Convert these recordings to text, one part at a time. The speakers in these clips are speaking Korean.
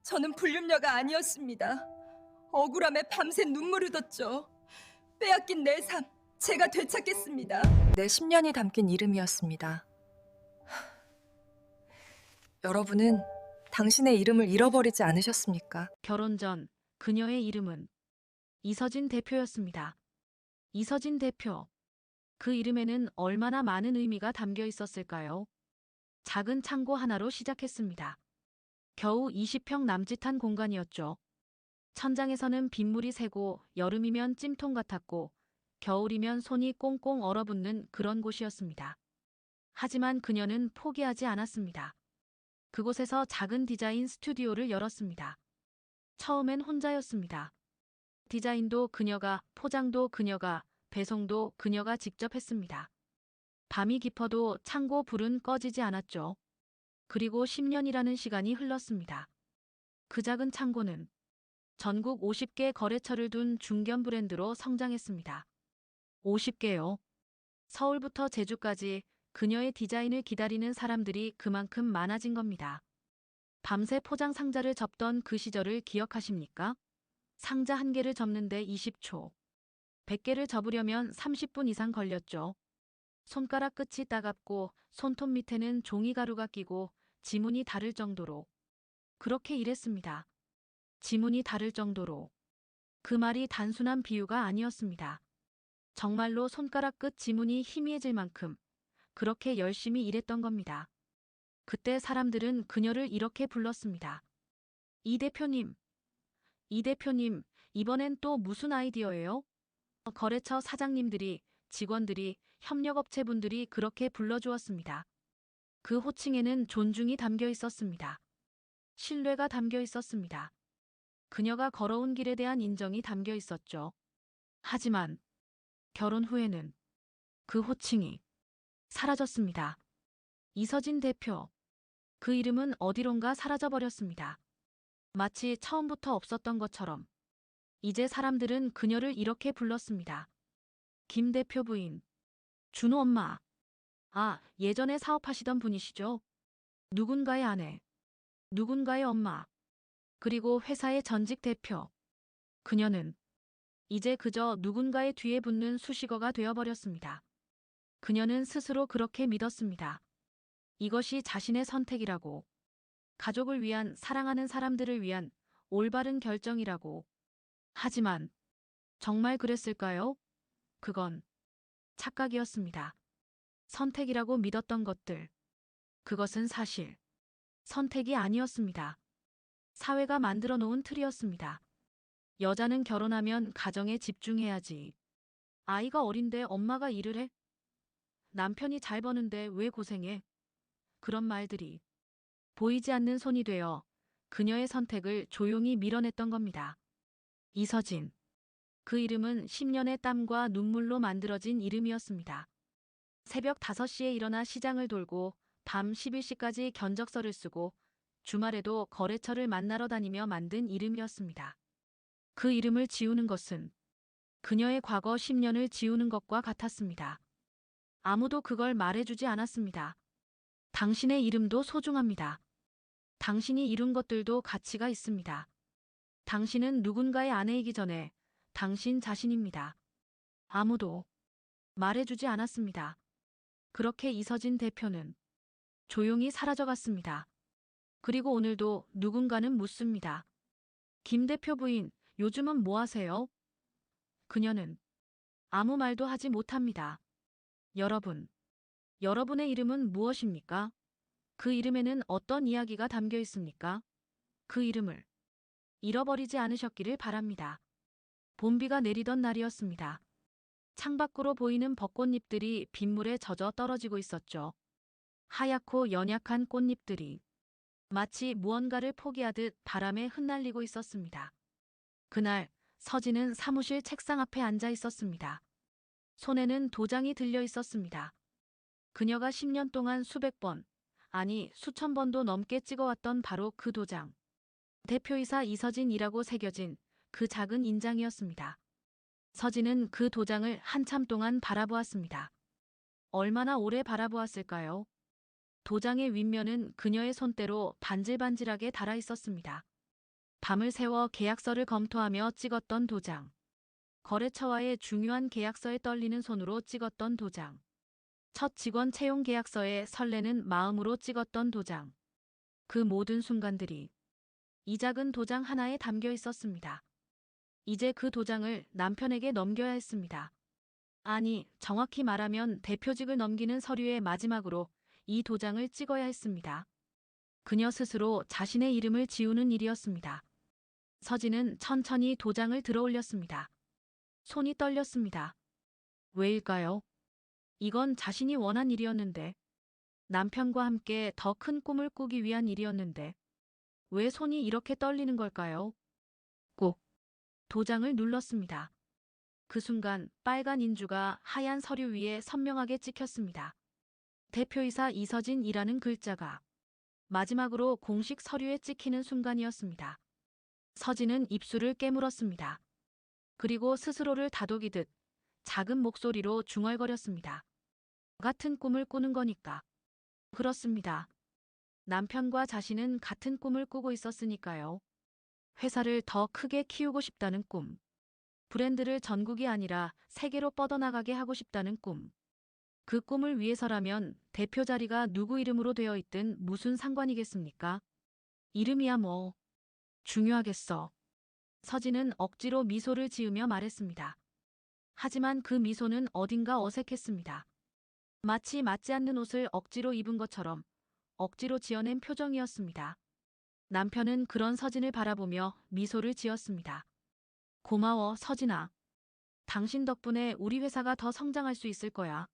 저는 불륜녀가 아니었습니다. 억울함에 밤새 눈물 흘렸죠. 빼앗긴 내 삶, 제가 되찾겠습니다. 내 10년이 담긴 이름이었습니다. 여러분은 당신의 이름을 잃어버리지 않으셨습니까? 결혼 전 그녀의 이름은 이서진 대표였습니다. 이서진 대표. 그 이름에는 얼마나 많은 의미가 담겨 있었을까요? 작은 창고 하나로 시작했습니다. 겨우 20평 남짓한 공간이었죠. 천장에서는 빗물이 새고 여름이면 찜통 같았고 겨울이면 손이 꽁꽁 얼어붙는 그런 곳이었습니다. 하지만 그녀는 포기하지 않았습니다. 그곳에서 작은 디자인 스튜디오를 열었습니다. 처음엔 혼자였습니다. 디자인도 그녀가, 포장도 그녀가, 배송도 그녀가 직접 했습니다. 밤이 깊어도 창고 불은 꺼지지 않았죠. 그리고 10년이라는 시간이 흘렀습니다. 그 작은 창고는 전국 50개 거래처를 둔 중견 브랜드로 성장했습니다. 50개요. 서울부터 제주까지 그녀의 디자인을 기다리는 사람들이 그만큼 많아진 겁니다. 밤새 포장 상자를 접던 그 시절을 기억하십니까? 상자 한 개를 접는데 20초. 100개를 접으려면 30분 이상 걸렸죠. 손가락 끝이 따갑고 손톱 밑에는 종이가루가 끼고 지문이 다를 정도로. 그렇게 일했습니다. 지문이 다를 정도로. 그 말이 단순한 비유가 아니었습니다. 정말로 손가락 끝 지문이 희미해질 만큼 그렇게 열심히 일했던 겁니다. 그때 사람들은 그녀를 이렇게 불렀습니다. 이 대표님, 이 대표님, 이번엔 또 무슨 아이디어예요? 거래처 사장님들이, 직원들이, 협력업체분들이 그렇게 불러주었습니다. 그 호칭에는 존중이 담겨 있었습니다. 신뢰가 담겨 있었습니다. 그녀가 걸어온 길에 대한 인정이 담겨 있었죠. 하지만 결혼 후에는 그 호칭이 사라졌습니다. 이서진 대표. 그 이름은 어디론가 사라져버렸습니다. 마치 처음부터 없었던 것처럼 이제 사람들은 그녀를 이렇게 불렀습니다. 김 대표 부인. 준호 엄마. 아, 예전에 사업하시던 분이시죠? 누군가의 아내. 누군가의 엄마. 그리고 회사의 전직 대표. 그녀는 이제 그저 누군가의 뒤에 붙는 수식어가 되어버렸습니다. 그녀는 스스로 그렇게 믿었습니다. 이것이 자신의 선택이라고. 가족을 위한, 사랑하는 사람들을 위한 올바른 결정이라고. 하지만 정말 그랬을까요? 그건 착각이었습니다. 선택이라고 믿었던 것들. 그것은 사실 선택이 아니었습니다. 사회가 만들어 놓은 틀이었습니다. 여자는 결혼하면 가정에 집중해야지. 아이가 어린데 엄마가 일을 해? 남편이 잘 버는데 왜 고생해? 그런 말들이 보이지 않는 손이 되어 그녀의 선택을 조용히 밀어냈던 겁니다. 이서진. 그 이름은 10년의 땀과 눈물로 만들어진 이름이었습니다. 새벽 5시에 일어나 시장을 돌고 밤 11시까지 견적서를 쓰고 주말에도 거래처를 만나러 다니며 만든 이름이었습니다. 그 이름을 지우는 것은 그녀의 과거 10년을 지우는 것과 같았습니다. 아무도 그걸 말해주지 않았습니다. 당신의 이름도 소중합니다. 당신이 이룬 것들도 가치가 있습니다. 당신은 누군가의 아내이기 전에 당신 자신입니다. 아무도 말해주지 않았습니다. 그렇게 이서진 대표는 조용히 사라져갔습니다. 그리고 오늘도 누군가는 묻습니다. 김 대표 부인, 요즘은 뭐 하세요? 그녀는 아무 말도 하지 못합니다. 여러분, 여러분의 이름은 무엇입니까? 그 이름에는 어떤 이야기가 담겨 있습니까? 그 이름을 잃어버리지 않으셨기를 바랍니다. 봄비가 내리던 날이었습니다. 창밖으로 보이는 벚꽃잎들이 빗물에 젖어 떨어지고 있었죠. 하얗고 연약한 꽃잎들이 마치 무언가를 포기하듯 바람에 흩날리고 있었습니다. 그날 서진은 사무실 책상 앞에 앉아 있었습니다. 손에는 도장이 들려 있었습니다. 그녀가 10년 동안 수백 번, 아니 수천 번도 넘게 찍어왔던 바로 그 도장. 대표이사 이서진이라고 새겨진 그 작은 인장이었습니다. 서진은 그 도장을 한참 동안 바라보았습니다. 얼마나 오래 바라보았을까요? 도장의 윗면은 그녀의 손때로 반질반질하게 달아 있었습니다. 밤을 새워 계약서를 검토하며 찍었던 도장. 거래처와의 중요한 계약서에 떨리는 손으로 찍었던 도장. 첫 직원 채용 계약서에 설레는 마음으로 찍었던 도장. 그 모든 순간들이 이 작은 도장 하나에 담겨 있었습니다. 이제 그 도장을 남편에게 넘겨야 했습니다. 아니, 정확히 말하면 대표직을 넘기는 서류의 마지막으로 이 도장을 찍어야 했습니다. 그녀 스스로 자신의 이름을 지우는 일이었습니다. 서진은 천천히 도장을 들어 올렸습니다. 손이 떨렸습니다. 왜일까요? 이건 자신이 원한 일이었는데, 남편과 함께 더 큰 꿈을 꾸기 위한 일이었는데, 왜 손이 이렇게 떨리는 걸까요? 꼭 도장을 눌렀습니다. 그 순간 빨간 인주가 하얀 서류 위에 선명하게 찍혔습니다. 대표이사 이서진이라는 글자가 마지막으로 공식 서류에 찍히는 순간이었습니다. 서진은 입술을 깨물었습니다. 그리고 스스로를 다독이듯 작은 목소리로 중얼거렸습니다. 같은 꿈을 꾸는 거니까. 그렇습니다. 남편과 자신은 같은 꿈을 꾸고 있었으니까요. 회사를 더 크게 키우고 싶다는 꿈. 브랜드를 전국이 아니라 세계로 뻗어나가게 하고 싶다는 꿈. 그 꿈을 위해서라면 대표 자리가 누구 이름으로 되어 있든 무슨 상관이겠습니까? 이름이야 뭐. 중요하겠어. 서진은 억지로 미소를 지으며 말했습니다. 하지만 그 미소는 어딘가 어색했습니다. 마치 맞지 않는 옷을 억지로 입은 것처럼 억지로 지어낸 표정이었습니다. 남편은 그런 서진을 바라보며 미소를 지었습니다. 고마워, 서진아. 당신 덕분에 우리 회사가 더 성장할 수 있을 거야.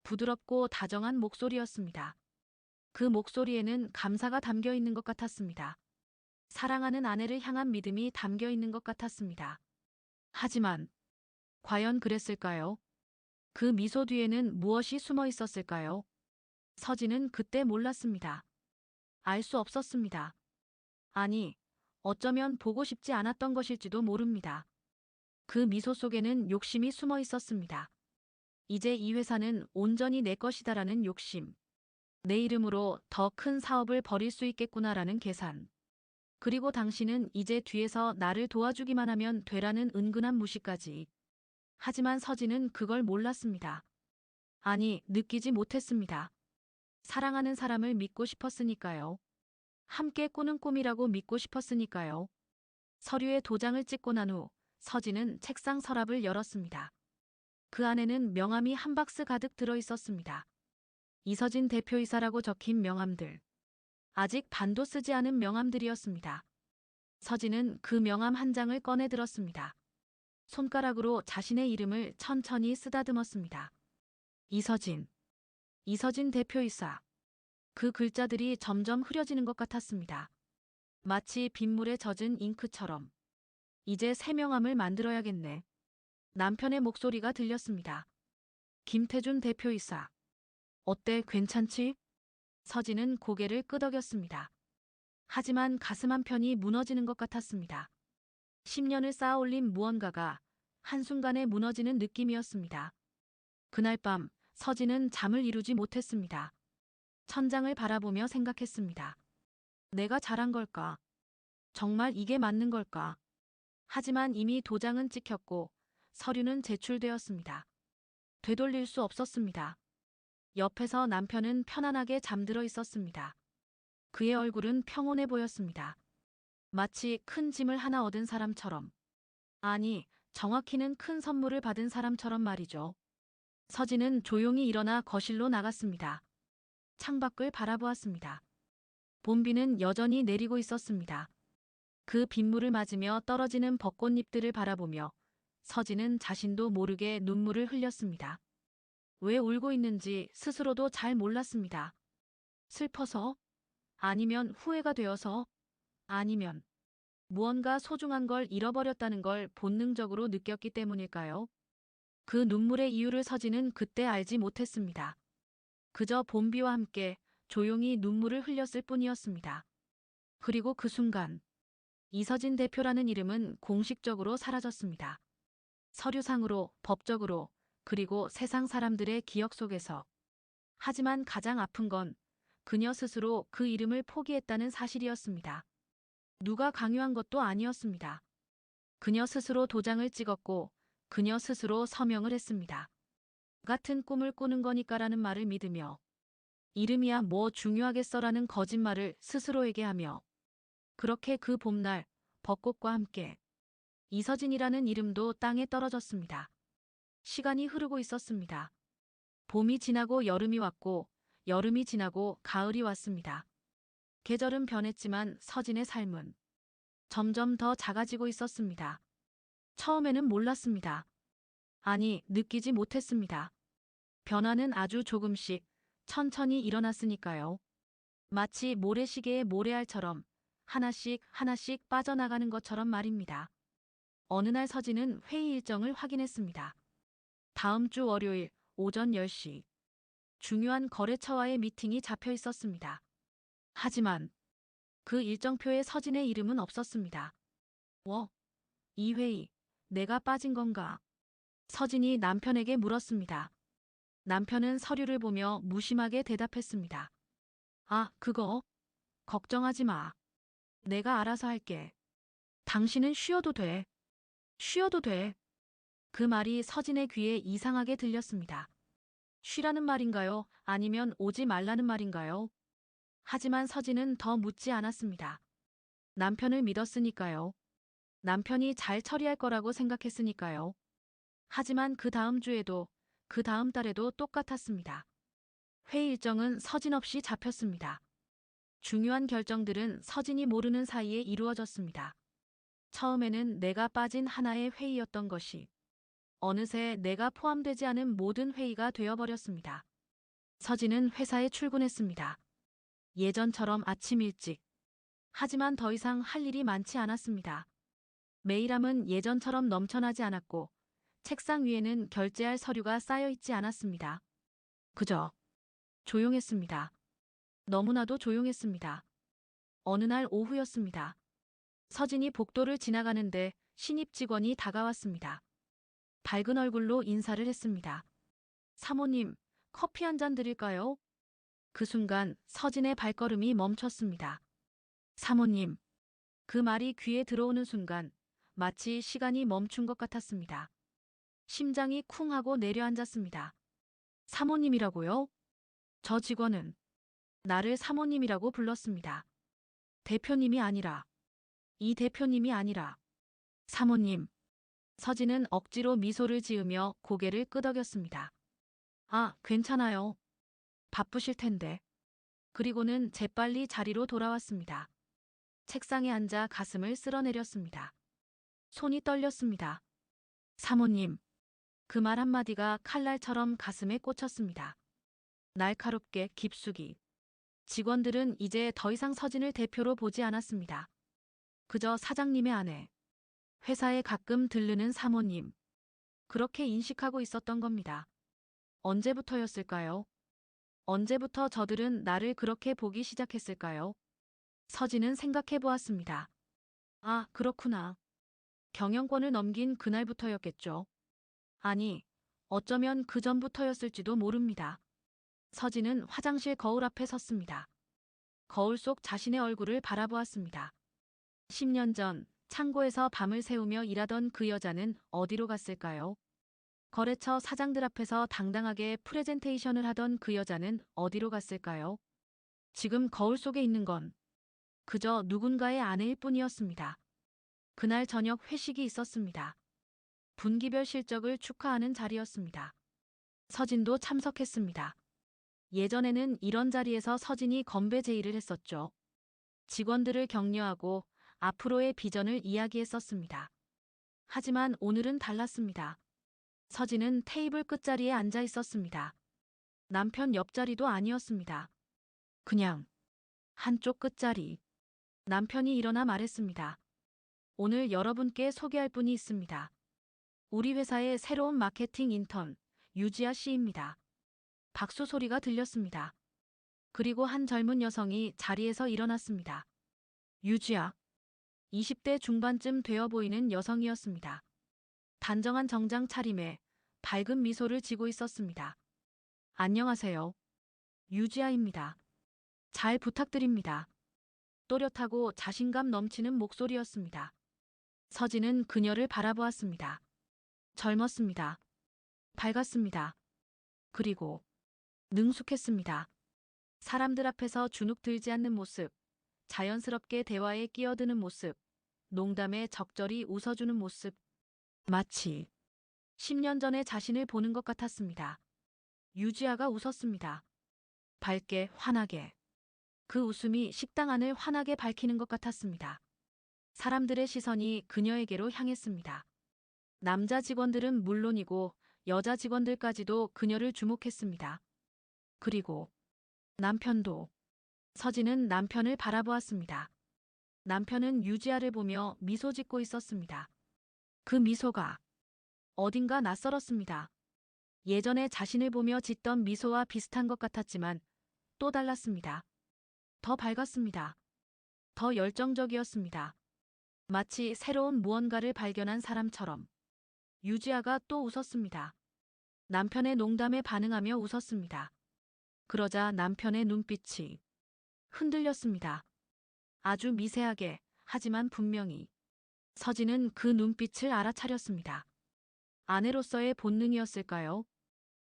부드럽고 다정한 목소리였습니다. 그 목소리에는 감사가 담겨 있는 것 같았습니다. 사랑하는 아내를 향한 믿음이 담겨 있는 것 같았습니다. 하지만 과연 그랬을까요? 그 미소 뒤에는 무엇이 숨어 있었을까요? 서진은 그때 몰랐습니다. 알 수 없었습니다. 아니, 어쩌면 보고 싶지 않았던 것일지도 모릅니다. 그 미소 속에는 욕심이 숨어 있었습니다. 이제 이 회사는 온전히 내 것이다라는 욕심. 내 이름으로 더 큰 사업을 벌일 수 있겠구나라는 계산. 그리고 당신은 이제 뒤에서 나를 도와주기만 하면 되라는 은근한 무시까지. 하지만 서진은 그걸 몰랐습니다. 아니, 느끼지 못했습니다. 사랑하는 사람을 믿고 싶었으니까요. 함께 꾸는 꿈이라고 믿고 싶었으니까요. 서류에 도장을 찍고 난 후 서진은 책상 서랍을 열었습니다. 그 안에는 명함이 한 박스 가득 들어 있었습니다. 이서진 대표이사라고 적힌 명함들. 아직 반도 쓰지 않은 명함들이었습니다. 서진은 그 명함 한 장을 꺼내 들었습니다. 손가락으로 자신의 이름을 천천히 쓰다듬었습니다. 이서진. 이서진 대표이사. 그 글자들이 점점 흐려지는 것 같았습니다. 마치 빗물에 젖은 잉크처럼. 이제 새 명함을 만들어야겠네. 남편의 목소리가 들렸습니다. 김태준 대표이사. 어때, 괜찮지? 서진은 고개를 끄덕였습니다. 하지만 가슴 한편이 무너지는 것 같았습니다. 10년을 쌓아 올린 무언가가 한순간에 무너지는 느낌이었습니다. 그날 밤 서진은 잠을 이루지 못했습니다. 천장을 바라보며 생각했습니다. 내가 잘한 걸까? 정말 이게 맞는 걸까? 하지만 이미 도장은 찍혔고 서류는 제출되었습니다. 되돌릴 수 없었습니다. 옆에서 남편은 편안하게 잠들어 있었습니다. 그의 얼굴은 평온해 보였습니다. 마치 큰 짐을 하나 얻은 사람처럼. 아니, 정확히는 큰 선물을 받은 사람처럼 말이죠. 서진은 조용히 일어나 거실로 나갔습니다. 창밖을 바라보았습니다. 봄비는 여전히 내리고 있었습니다. 그 빗물을 맞으며 떨어지는 벚꽃잎들을 바라보며 서진은 자신도 모르게 눈물을 흘렸습니다. 왜 울고 있는지 스스로도 잘 몰랐습니다. 슬퍼서? 아니면 후회가 되어서? 아니면 무언가 소중한 걸 잃어버렸다는 걸 본능적으로 느꼈기 때문일까요? 그 눈물의 이유를 서진은 그때 알지 못했습니다. 그저 봄비와 함께 조용히 눈물을 흘렸을 뿐이었습니다. 그리고 그 순간 이서진 대표라는 이름은 공식적으로 사라졌습니다. 서류상으로, 법적으로, 그리고 세상 사람들의 기억 속에서. 하지만 가장 아픈 건 그녀 스스로 그 이름을 포기했다는 사실이었습니다. 누가 강요한 것도 아니었습니다. 그녀 스스로 도장을 찍었고 그녀 스스로 서명을 했습니다. 같은 꿈을 꾸는 거니까라는 말을 믿으며 이름이야 뭐 중요하겠어라는 거짓말을 스스로에게 하며 그렇게 그 봄날 벚꽃과 함께 이서진이라는 이름도 땅에 떨어졌습니다. 시간이 흐르고 있었습니다. 봄이 지나고 여름이 왔고 여름이 지나고 가을이 왔습니다. 계절은 변했지만 서진의 삶은 점점 더 작아지고 있었습니다. 처음에는 몰랐습니다. 아니, 느끼지 못했습니다. 변화는 아주 조금씩 천천히 일어났으니까요. 마치 모래시계의 모래알처럼 하나씩 하나씩 빠져나가는 것처럼 말입니다. 어느 날 서진은 회의 일정을 확인했습니다. 다음 주 월요일 오전 10시. 중요한 거래처와의 미팅이 잡혀 있었습니다. 하지만 그 일정표에 서진의 이름은 없었습니다. 이 회의, 내가 빠진 건가? 서진이 남편에게 물었습니다. 남편은 서류를 보며 무심하게 대답했습니다. 아, 그거? 걱정하지 마. 내가 알아서 할게. 당신은 쉬어도 돼. 쉬어도 돼. 그 말이 서진의 귀에 이상하게 들렸습니다. 쉬라는 말인가요? 아니면 오지 말라는 말인가요? 하지만 서진은 더 묻지 않았습니다. 남편을 믿었으니까요. 남편이 잘 처리할 거라고 생각했으니까요. 하지만 그 다음 주에도 그 다음 달에도 똑같았습니다. 회의 일정은 서진 없이 잡혔습니다. 중요한 결정들은 서진이 모르는 사이에 이루어졌습니다. 처음에는 내가 빠진 하나의 회의였던 것이 어느새 내가 포함되지 않은 모든 회의가 되어버렸습니다. 서진은 회사에 출근했습니다. 예전처럼 아침 일찍. 하지만 더 이상 할 일이 많지 않았습니다. 메일함은 예전처럼 넘쳐나지 않았고 책상 위에는 결제할 서류가 쌓여 있지 않았습니다. 그저 조용했습니다. 너무나도 조용했습니다. 어느 날 오후였습니다. 서진이 복도를 지나가는데 신입 직원이 다가왔습니다. 밝은 얼굴로 인사를 했습니다. 사모님, 커피 한 잔 드릴까요? 그 순간 서진의 발걸음이 멈췄습니다. 사모님. 그 말이 귀에 들어오는 순간 마치 시간이 멈춘 것 같았습니다. 심장이 쿵 하고 내려앉았습니다. 사모님이라고요? 저 직원은 나를 사모님이라고 불렀습니다. 대표님이 아니라, 이 대표님이 아니라, 사모님. 서진은 억지로 미소를 지으며 고개를 끄덕였습니다. 아, 괜찮아요. 바쁘실 텐데. 그리고는 재빨리 자리로 돌아왔습니다. 책상에 앉아 가슴을 쓸어내렸습니다. 손이 떨렸습니다. 사모님. 그 말 한마디가 칼날처럼 가슴에 꽂혔습니다. 날카롭게 깊숙이. 직원들은 이제 더 이상 서진을 대표로 보지 않았습니다. 그저 사장님의 아내. 회사에 가끔 들르는 사모님. 그렇게 인식하고 있었던 겁니다. 언제부터였을까요? 언제부터 저들은 나를 그렇게 보기 시작했을까요? 서진은 생각해 보았습니다. 아, 그렇구나. 경영권을 넘긴 그날부터였겠죠. 아니, 어쩌면 그 전부터였을지도 모릅니다. 서진은 화장실 거울 앞에 섰습니다. 거울 속 자신의 얼굴을 바라보았습니다. 10년 전 창고에서 밤을 새우며 일하던 그 여자는 어디로 갔을까요? 거래처 사장들 앞에서 당당하게 프레젠테이션을 하던 그 여자는 어디로 갔을까요? 지금 거울 속에 있는 건 그저 누군가의 아내일 뿐이었습니다. 그날 저녁 회식이 있었습니다. 분기별 실적을 축하하는 자리였습니다. 서진도 참석했습니다. 예전에는 이런 자리에서 서진이 건배 제의를 했었죠. 직원들을 격려하고 앞으로의 비전을 이야기했었습니다. 하지만 오늘은 달랐습니다. 서진은 테이블 끝자리에 앉아 있었습니다. 남편 옆자리도 아니었습니다. 그냥 한쪽 끝자리. 남편이 일어나 말했습니다. 오늘 여러분께 소개할 분이 있습니다. 우리 회사의 새로운 마케팅 인턴 유지아 씨입니다. 박수 소리가 들렸습니다. 그리고 한 젊은 여성이 자리에서 일어났습니다. 유지아. 20대 중반쯤 되어 보이는 여성이었습니다. 단정한 정장 차림에 밝은 미소를 지고 있었습니다. 안녕하세요. 유지아입니다. 잘 부탁드립니다. 또렷하고 자신감 넘치는 목소리였습니다. 서진은 그녀를 바라보았습니다. 젊었습니다. 밝았습니다. 그리고 능숙했습니다. 사람들 앞에서 주눅 들지 않는 모습, 자연스럽게 대화에 끼어드는 모습, 농담에 적절히 웃어주는 모습. 마치 10년 전의 자신을 보는 것 같았습니다. 유지아가 웃었습니다. 밝게, 환하게. 그 웃음이 식당 안을 환하게 밝히는 것 같았습니다. 사람들의 시선이 그녀에게로 향했습니다. 남자 직원들은 물론이고 여자 직원들까지도 그녀를 주목했습니다. 그리고 남편도. 서진은 남편을 바라보았습니다. 남편은 유지아를 보며 미소 짓고 있었습니다. 그 미소가 어딘가 낯설었습니다. 예전에 자신을 보며 짓던 미소와 비슷한 것 같았지만 또 달랐습니다. 더 밝았습니다. 더 열정적이었습니다. 마치 새로운 무언가를 발견한 사람처럼. 유지아가 또 웃었습니다. 남편의 농담에 반응하며 웃었습니다. 그러자 남편의 눈빛이 흔들렸습니다. 아주 미세하게, 하지만 분명히. 서진은 그 눈빛을 알아차렸습니다. 아내로서의 본능이었을까요?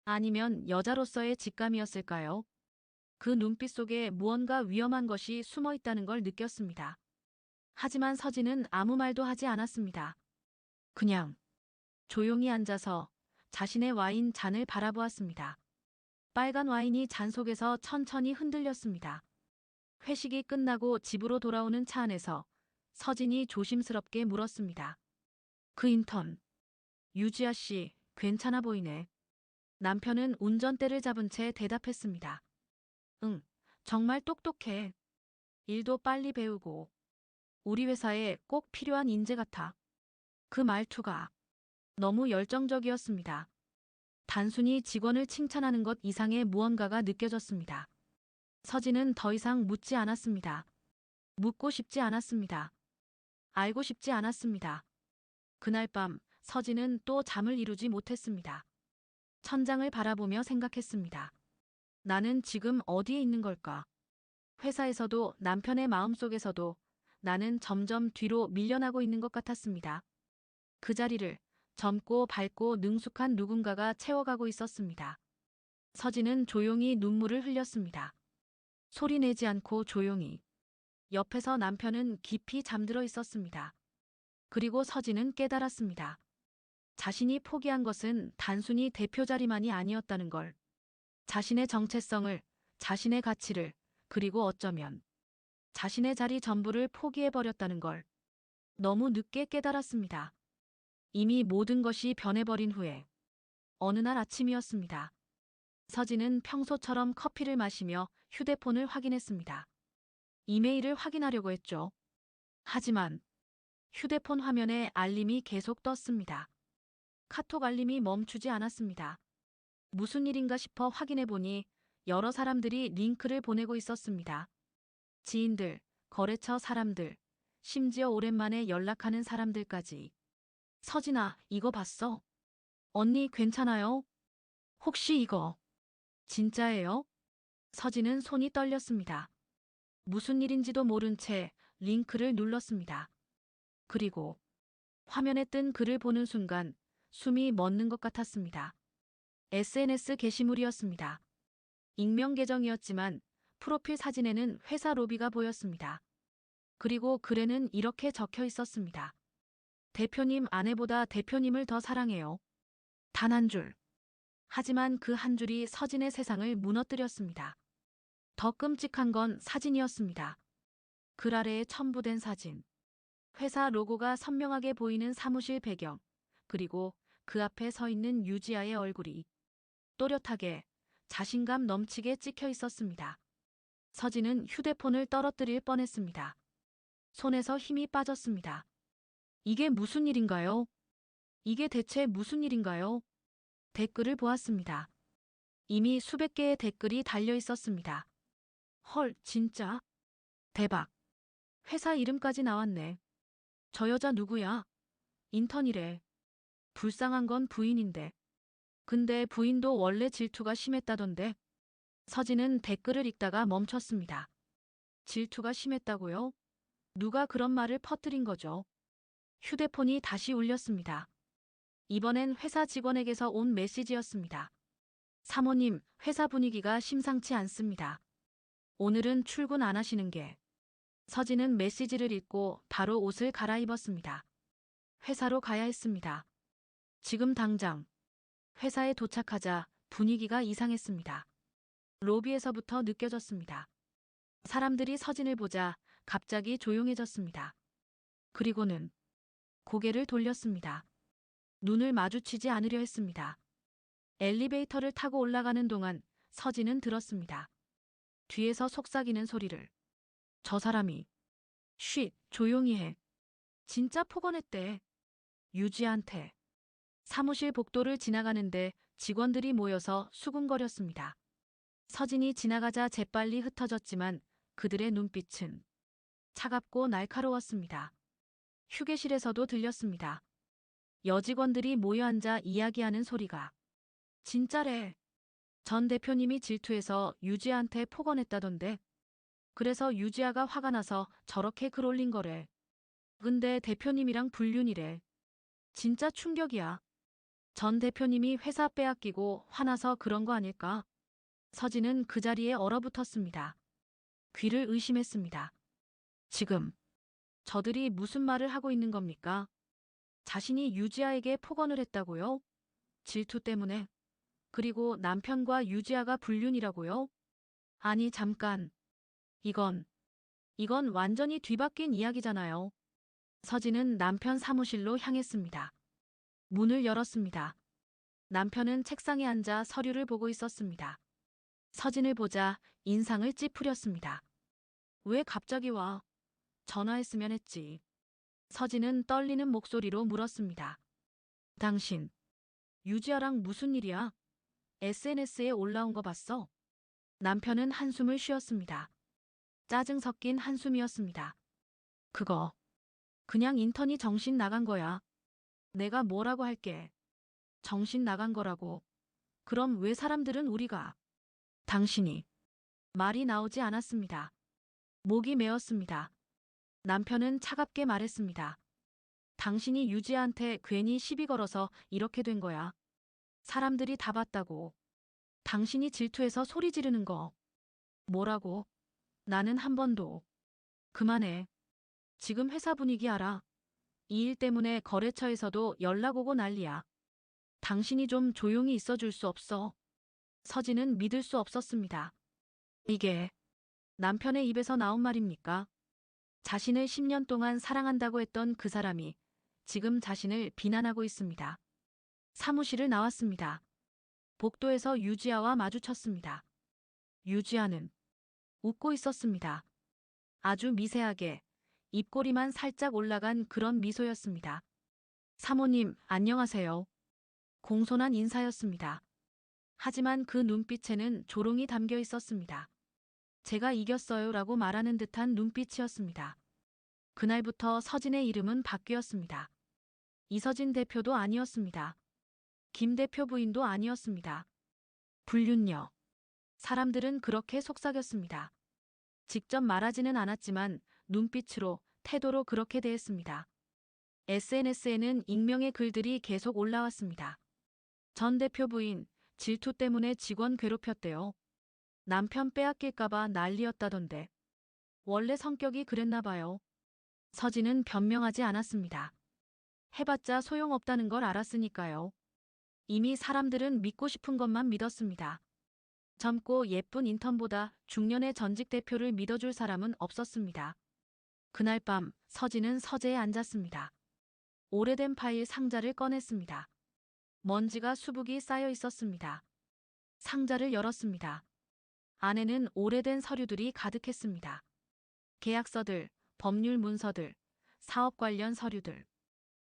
아니면 여자로서의 직감이었을까요? 그 눈빛 속에 무언가 위험한 것이 숨어 있다는 걸 느꼈습니다. 하지만 서진은 아무 말도 하지 않았습니다. 그냥 조용히 앉아서 자신의 와인 잔을 바라보았습니다. 빨간 와인이 잔 속에서 천천히 흔들렸습니다. 회식이 끝나고 집으로 돌아오는 차 안에서 서진이 조심스럽게 물었습니다. 그 인턴, 유지아 씨, 괜찮아 보이네. 남편은 운전대를 잡은 채 대답했습니다. 응, 정말 똑똑해. 일도 빨리 배우고. 우리 회사에 꼭 필요한 인재 같아. 그 말투가 너무 열정적이었습니다. 단순히 직원을 칭찬하는 것 이상의 무언가가 느껴졌습니다. 서진은 더 이상 묻지 않았습니다. 묻고 싶지 않았습니다. 알고 싶지 않았습니다. 그날 밤 서진은 또 잠을 이루지 못했습니다. 천장을 바라보며 생각했습니다. 나는 지금 어디에 있는 걸까? 회사에서도 남편의 마음속에서도 나는 점점 뒤로 밀려나고 있는 것 같았습니다. 그 자리를 젊고 밝고 능숙한 누군가가 채워가고 있었습니다. 서진은 조용히 눈물을 흘렸습니다. 소리내지 않고 조용히. 옆에서 남편은 깊이 잠들어 있었습니다. 그리고 서진은 깨달았습니다. 자신이 포기한 것은 단순히 대표 자리만이 아니었다는 걸. 자신의 정체성을, 자신의 가치를, 그리고 어쩌면 자신의 자리 전부를 포기해버렸다는 걸. 너무 늦게 깨달았습니다. 이미 모든 것이 변해버린 후에. 어느 날 아침이었습니다. 서진은 평소처럼 커피를 마시며 휴대폰을 확인했습니다. 이메일을 확인하려고 했죠. 하지만 휴대폰 화면에 알림이 계속 떴습니다. 카톡 알림이 멈추지 않았습니다. 무슨 일인가 싶어 확인해보니 여러 사람들이 링크를 보내고 있었습니다. 지인들, 거래처 사람들, 심지어 오랜만에 연락하는 사람들까지. 서진아, 이거 봤어? 언니 괜찮아요? 혹시 이거 진짜예요? 서진은 손이 떨렸습니다. 무슨 일인지도 모른 채 링크를 눌렀습니다. 그리고 화면에 뜬 글을 보는 순간 숨이 멎는 것 같았습니다. SNS 게시물이었습니다. 익명 계정이었지만 프로필 사진에는 회사 로비가 보였습니다. 그리고 글에는 이렇게 적혀 있었습니다. 대표님 아내보다 대표님을 더 사랑해요. 단 한 줄. 하지만 그 한 줄이 서진의 세상을 무너뜨렸습니다. 더 끔찍한 건 사진이었습니다. 글 아래에 첨부된 사진. 회사 로고가 선명하게 보이는 사무실 배경, 그리고 그 앞에 서 있는 유지아의 얼굴이 또렷하게 자신감 넘치게 찍혀 있었습니다. 서진은 휴대폰을 떨어뜨릴 뻔했습니다. 손에서 힘이 빠졌습니다. 이게 무슨 일인가요? 이게 대체 무슨 일인가요? 댓글을 보았습니다. 이미 수백 개의 댓글이 달려 있었습니다. 헐, 진짜? 대박. 회사 이름까지 나왔네. 저 여자 누구야? 인턴이래. 불쌍한 건 부인인데. 근데 부인도 원래 질투가 심했다던데. 서진은 댓글을 읽다가 멈췄습니다. 질투가 심했다고요? 누가 그런 말을 퍼뜨린 거죠? 휴대폰이 다시 울렸습니다. 이번엔 회사 직원에게서 온 메시지였습니다. 사모님, 회사 분위기가 심상치 않습니다. 오늘은 출근 안 하시는 게. 서진은 메시지를 읽고 바로 옷을 갈아입었습니다. 회사로 가야 했습니다. 지금 당장. 회사에 도착하자 분위기가 이상했습니다. 로비에서부터 느껴졌습니다. 사람들이 서진을 보자 갑자기 조용해졌습니다. 그리고는 고개를 돌렸습니다. 눈을 마주치지 않으려 했습니다. 엘리베이터를 타고 올라가는 동안 서진은 들었습니다. 뒤에서 속삭이는 소리를. 저 사람이. 쉿, 조용히 해. 진짜 폭언했대. 유지한테. 사무실 복도를 지나가는데 직원들이 모여서 수군거렸습니다. 서진이 지나가자 재빨리 흩어졌지만 그들의 눈빛은 차갑고 날카로웠습니다. 휴게실에서도 들렸습니다. 여직원들이 모여 앉아 이야기하는 소리가. 진짜래. 전 대표님이 질투해서 유지아한테 폭언했다던데. 그래서 유지아가 화가 나서 저렇게 글 올린 거래. 근데 대표님이랑 불륜이래. 진짜 충격이야. 전 대표님이 회사 빼앗기고 화나서 그런 거 아닐까? 서진은 그 자리에 얼어붙었습니다. 귀를 의심했습니다. 지금 저들이 무슨 말을 하고 있는 겁니까? 자신이 유지아에게 폭언을 했다고요? 질투 때문에? 그리고 남편과 유지아가 불륜이라고요? 아니, 잠깐. 이건 완전히 뒤바뀐 이야기잖아요. 서진은 남편 사무실로 향했습니다. 문을 열었습니다. 남편은 책상에 앉아 서류를 보고 있었습니다. 서진을 보자 인상을 찌푸렸습니다. 왜 갑자기 와? 전화했으면 했지. 서진은 떨리는 목소리로 물었습니다. 당신, 유지아랑 무슨 일이야? SNS에 올라온 거 봤어? 남편은 한숨을 쉬었습니다. 짜증 섞인 한숨이었습니다. 그거, 그냥 인턴이 정신 나간 거야. 내가 뭐라고 할게. 정신 나간 거라고. 그럼 왜 사람들은 우리가. 당신이. 말이 나오지 않았습니다. 목이 메었습니다. 남편은 차갑게 말했습니다. 당신이 유지한테 괜히 시비 걸어서 이렇게 된 거야. 사람들이 다 봤다고. 당신이 질투해서 소리 지르는 거. 뭐라고? 나는 한 번도. 그만해. 지금 회사 분위기 알아. 이 일 때문에 거래처에서도 연락 오고 난리야. 당신이 좀 조용히 있어줄 수 없어. 서진은 믿을 수 없었습니다. 이게 남편의 입에서 나온 말입니까? 자신을 10년 동안 사랑한다고 했던 그 사람이 지금 자신을 비난하고 있습니다. 사무실을 나왔습니다. 복도에서 유지아와 마주쳤습니다. 유지아는 웃고 있었습니다. 아주 미세하게 입꼬리만 살짝 올라간 그런 미소였습니다. 사모님, 안녕하세요. 공손한 인사였습니다. 하지만 그 눈빛에는 조롱이 담겨 있었습니다. 제가 이겼어요라고 말하는 듯한 눈빛이었습니다. 그날부터 서진의 이름은 바뀌었습니다. 이서진 대표도 아니었습니다. 김 대표 부인도 아니었습니다. 불륜녀. 사람들은 그렇게 속삭였습니다. 직접 말하지는 않았지만 눈빛으로, 태도로 그렇게 대했습니다. SNS에는 익명의 글들이 계속 올라왔습니다. 전 대표 부인, 질투 때문에 직원 괴롭혔대요. 남편 빼앗길까봐 난리였다던데. 원래 성격이 그랬나 봐요. 서진은 변명하지 않았습니다. 해봤자 소용없다는 걸 알았으니까요. 이미 사람들은 믿고 싶은 것만 믿었습니다. 젊고 예쁜 인턴보다 중년의 전직 대표를 믿어줄 사람은 없었습니다. 그날 밤 서진은 서재에 앉았습니다. 오래된 파일 상자를 꺼냈습니다. 먼지가 수북이 쌓여 있었습니다. 상자를 열었습니다. 안에는 오래된 서류들이 가득했습니다. 계약서들, 법률 문서들, 사업 관련 서류들.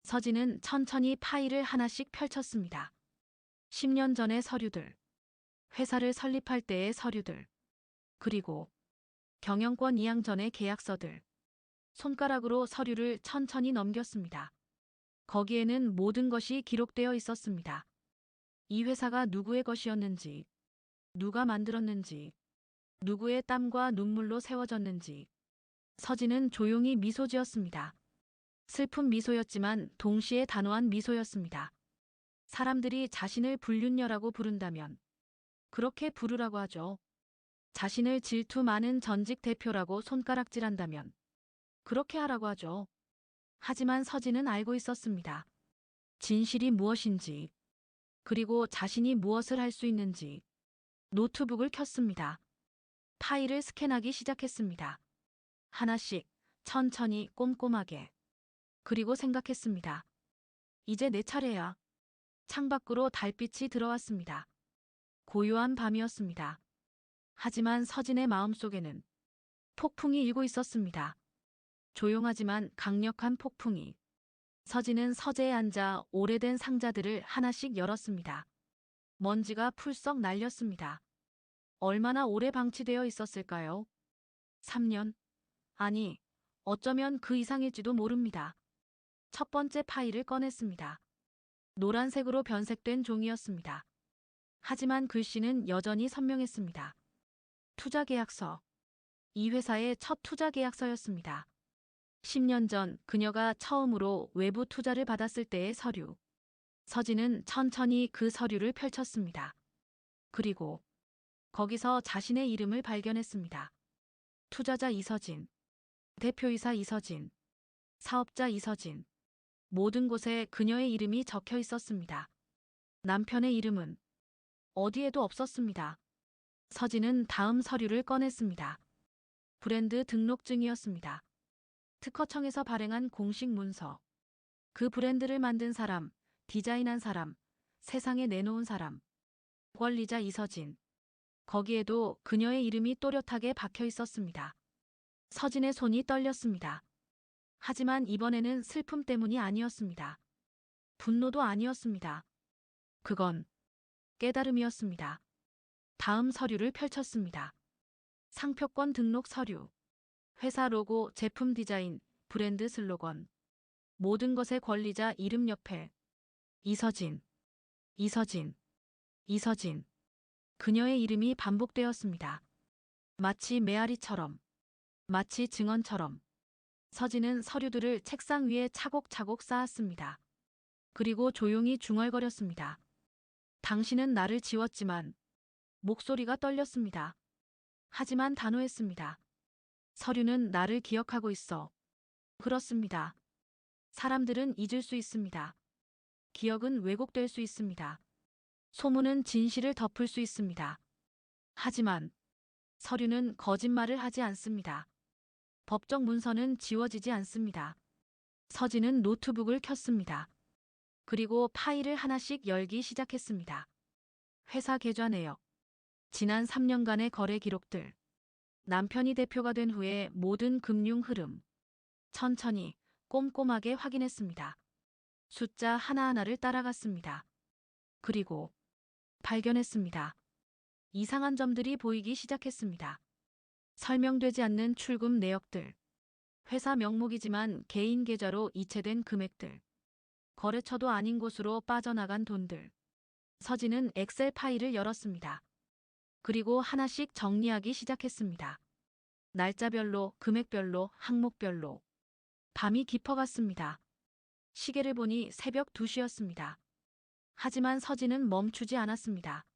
서진은 천천히 파일을 하나씩 펼쳤습니다. 10년 전의 서류들, 회사를 설립할 때의 서류들, 그리고 경영권 이양 전의 계약서들. 손가락으로 서류를 천천히 넘겼습니다. 거기에는 모든 것이 기록되어 있었습니다. 이 회사가 누구의 것이었는지, 누가 만들었는지, 누구의 땀과 눈물로 세워졌는지 서진은 조용히 미소 지었습니다. 슬픈 미소였지만 동시에 단호한 미소였습니다. 사람들이 자신을 불륜녀라고 부른다면 그렇게 부르라고 하죠. 자신을 질투 많은 전직 대표라고 손가락질한다면 그렇게 하라고 하죠. 하지만 서진은 알고 있었습니다. 진실이 무엇인지, 그리고 자신이 무엇을 할 수 있는지. 노트북을 켰습니다. 파일을 스캔하기 시작했습니다. 하나씩, 천천히, 꼼꼼하게. 그리고 생각했습니다. 이제 내 차례야. 창밖으로 달빛이 들어왔습니다. 고요한 밤이었습니다. 하지만 서진의 마음속에는 폭풍이 일고 있었습니다. 조용하지만 강력한 폭풍이. 서진은 서재에 앉아 오래된 상자들을 하나씩 열었습니다. 먼지가 풀썩 날렸습니다. 얼마나 오래 방치되어 있었을까요? 3년? 아니, 어쩌면 그 이상일지도 모릅니다. 첫 번째 파일을 꺼냈습니다. 노란색으로 변색된 종이였습니다. 하지만 글씨는 여전히 선명했습니다. 투자 계약서. 이 회사의 첫 투자 계약서였습니다. 10년 전 그녀가 처음으로 외부 투자를 받았을 때의 서류. 서진은 천천히 그 서류를 펼쳤습니다. 그리고 거기서 자신의 이름을 발견했습니다. 투자자 이서진, 대표이사 이서진, 사업자 이서진. 모든 곳에 그녀의 이름이 적혀 있었습니다. 남편의 이름은 어디에도 없었습니다. 서진은 다음 서류를 꺼냈습니다. 브랜드 등록증이었습니다. 특허청에서 발행한 공식 문서. 그 브랜드를 만든 사람, 디자인한 사람, 세상에 내놓은 사람. 권리자 이서진. 거기에도 그녀의 이름이 또렷하게 박혀 있었습니다. 서진의 손이 떨렸습니다. 하지만 이번에는 슬픔 때문이 아니었습니다. 분노도 아니었습니다. 그건 깨달음이었습니다. 다음 서류를 펼쳤습니다. 상표권 등록 서류. 회사 로고, 제품 디자인, 브랜드 슬로건. 모든 것의 권리자 이름 옆에 이서진, 이서진, 이서진. 그녀의 이름이 반복되었습니다. 마치 메아리처럼, 마치 증언처럼. 서진은 서류들을 책상 위에 차곡차곡 쌓았습니다. 그리고 조용히 중얼거렸습니다. 당신은 나를 지웠지만 목소리가 떨렸습니다. 하지만 단호했습니다. 서류는 나를 기억하고 있어. 그렇습니다. 사람들은 잊을 수 있습니다. 기억은 왜곡될 수 있습니다. 소문은 진실을 덮을 수 있습니다. 하지만 서류는 거짓말을 하지 않습니다. 법적 문서는 지워지지 않습니다. 서진은 노트북을 켰습니다. 그리고 파일을 하나씩 열기 시작했습니다. 회사 계좌 내역. 지난 3년간의 거래 기록들. 남편이 대표가 된 후에 모든 금융 흐름. 천천히, 꼼꼼하게 확인했습니다. 숫자 하나하나를 따라갔습니다. 그리고 발견했습니다. 이상한 점들이 보이기 시작했습니다. 설명되지 않는 출금 내역들. 회사 명목이지만 개인 계좌로 이체된 금액들. 거래처도 아닌 곳으로 빠져나간 돈들. 서진은 엑셀 파일을 열었습니다. 그리고 하나씩 정리하기 시작했습니다. 날짜별로, 금액별로, 항목별로. 밤이 깊어갔습니다. 시계를 보니 새벽 2시였습니다. 하지만 서진은 멈추지 않았습니다.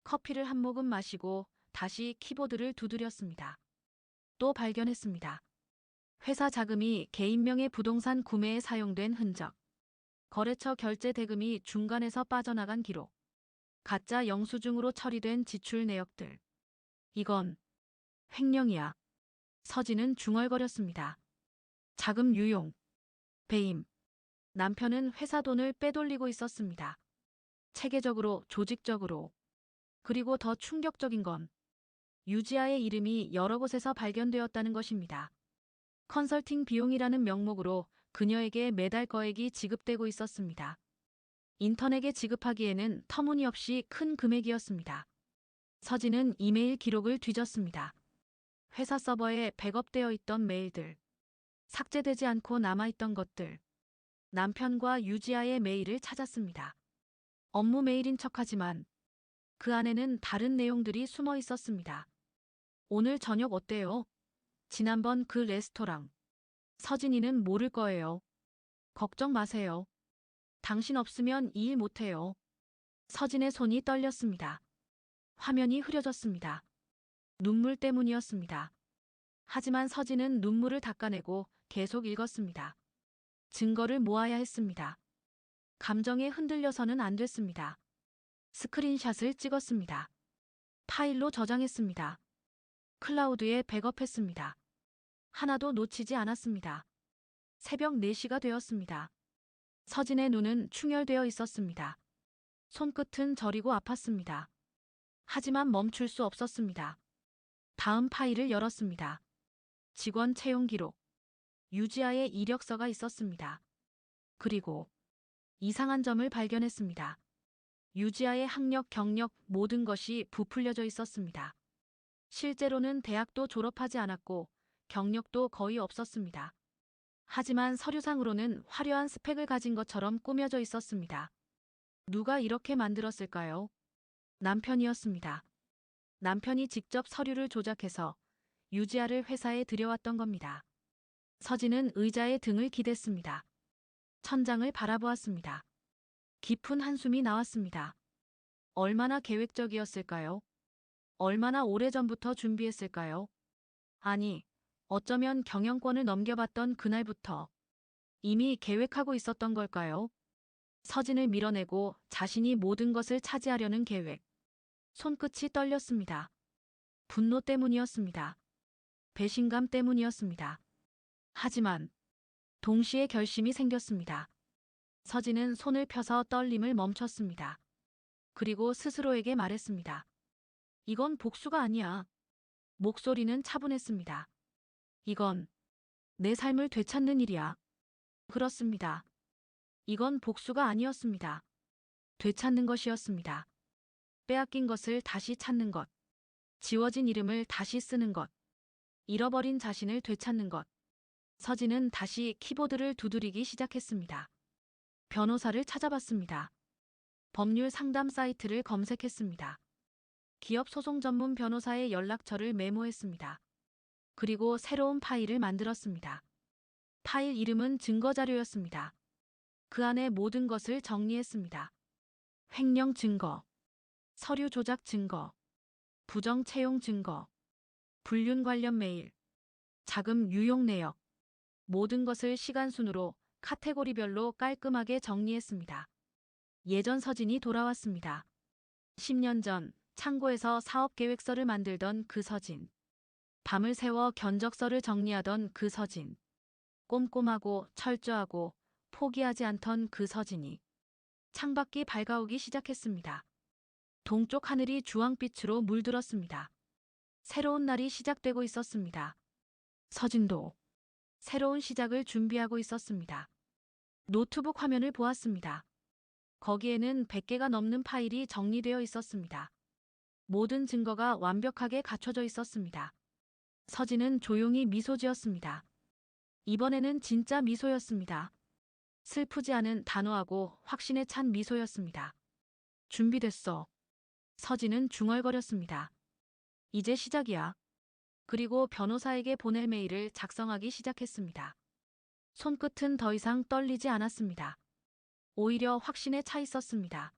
커피를 한 모금 마시고 다시 키보드를 두드렸습니다. 또 발견했습니다. 회사 자금이 개인명의 부동산 구매에 사용된 흔적. 거래처 결제 대금이 중간에서 빠져나간 기록. 가짜 영수증으로 처리된 지출 내역들. 이건 횡령이야. 서진은 중얼거렸습니다. 자금 유용, 배임. 남편은 회사 돈을 빼돌리고 있었습니다. 체계적으로, 조직적으로. 그리고 더 충격적인 건 유지아의 이름이 여러 곳에서 발견되었다는 것입니다. 컨설팅 비용이라는 명목으로 그녀에게 매달 거액이 지급되고 있었습니다. 인턴에게 지급하기에는 터무니없이 큰 금액이었습니다. 서진은 이메일 기록을 뒤졌습니다. 회사 서버에 백업되어 있던 메일들. 삭제되지 않고 남아있던 것들. 남편과 유지아의 메일을 찾았습니다. 업무 메일인 척하지만 그 안에는 다른 내용들이 숨어 있었습니다. 오늘 저녁 어때요? 지난번 그 레스토랑. 서진이는 모를 거예요. 걱정 마세요. 당신 없으면 이 일 못해요. 서진의 손이 떨렸습니다. 화면이 흐려졌습니다. 눈물 때문이었습니다. 하지만 서진은 눈물을 닦아내고 계속 읽었습니다. 증거를 모아야 했습니다. 감정에 흔들려서는 안 됐습니다. 스크린샷을 찍었습니다. 파일로 저장했습니다. 클라우드에 백업했습니다. 하나도 놓치지 않았습니다. 새벽 4시가 되었습니다. 서진의 눈은 충혈되어 있었습니다. 손끝은 저리고 아팠습니다. 하지만 멈출 수 없었습니다. 다음 파일을 열었습니다. 직원 채용 기록. 유지아의 이력서가 있었습니다. 그리고 이상한 점을 발견했습니다. 유지아의 학력, 경력 모든 것이 부풀려져 있었습니다. 실제로는 대학도 졸업하지 않았고 경력도 거의 없었습니다. 하지만 서류상으로는 화려한 스펙을 가진 것처럼 꾸며져 있었습니다. 누가 이렇게 만들었을까요? 남편이었습니다. 남편이 직접 서류를 조작해서 유지아를 회사에 들여왔던 겁니다. 서진은 의자에 등을 기댔습니다. 천장을 바라보았습니다. 깊은 한숨이 나왔습니다. 얼마나 계획적이었을까요? 얼마나 오래전부터 준비했을까요? 아니, 어쩌면 경영권을 넘겨받던 그날부터 이미 계획하고 있었던 걸까요? 서진을 밀어내고 자신이 모든 것을 차지하려는 계획. 손끝이 떨렸습니다. 분노 때문이었습니다. 배신감 때문이었습니다. 하지만 동시에 결심이 생겼습니다. 서진은 손을 펴서 떨림을 멈췄습니다. 그리고 스스로에게 말했습니다. 이건 복수가 아니야. 목소리는 차분했습니다. 이건 내 삶을 되찾는 일이야. 그렇습니다. 이건 복수가 아니었습니다. 되찾는 것이었습니다. 빼앗긴 것을 다시 찾는 것. 지워진 이름을 다시 쓰는 것. 잃어버린 자신을 되찾는 것. 서진은 다시 키보드를 두드리기 시작했습니다. 변호사를 찾아봤습니다. 법률 상담 사이트를 검색했습니다. 기업 소송 전문 변호사의 연락처를 메모했습니다. 그리고 새로운 파일을 만들었습니다. 파일 이름은 증거자료였습니다. 그 안에 모든 것을 정리했습니다. 횡령 증거, 서류 조작 증거, 부정 채용 증거, 불륜 관련 메일, 자금 유용 내역, 모든 것을 시간 순으로 카테고리별로 깔끔하게 정리했습니다. 예전 서진이 돌아왔습니다. 10년 전 창고에서 사업계획서를 만들던 그 서진. 밤을 새워 견적서를 정리하던 그 서진. 꼼꼼하고 철저하고 포기하지 않던 그 서진이 창밖이 밝아오기 시작했습니다. 동쪽 하늘이 주황빛으로 물들었습니다. 새로운 날이 시작되고 있었습니다. 서진도 새로운 시작을 준비하고 있었습니다. 노트북 화면을 보았습니다. 거기에는 100개가 넘는 파일이 정리되어 있었습니다. 모든 증거가 완벽하게 갖춰져 있었습니다. 서진은 조용히 미소 지었습니다. 이번에는 진짜 미소였습니다. 슬프지 않은 단호하고 확신에 찬 미소였습니다. 준비됐어. 서진은 중얼거렸습니다. 이제 시작이야. 그리고 변호사에게 보낼 메일을 작성하기 시작했습니다. 손끝은 더 이상 떨리지 않았습니다. 오히려 확신에 차 있었습니다.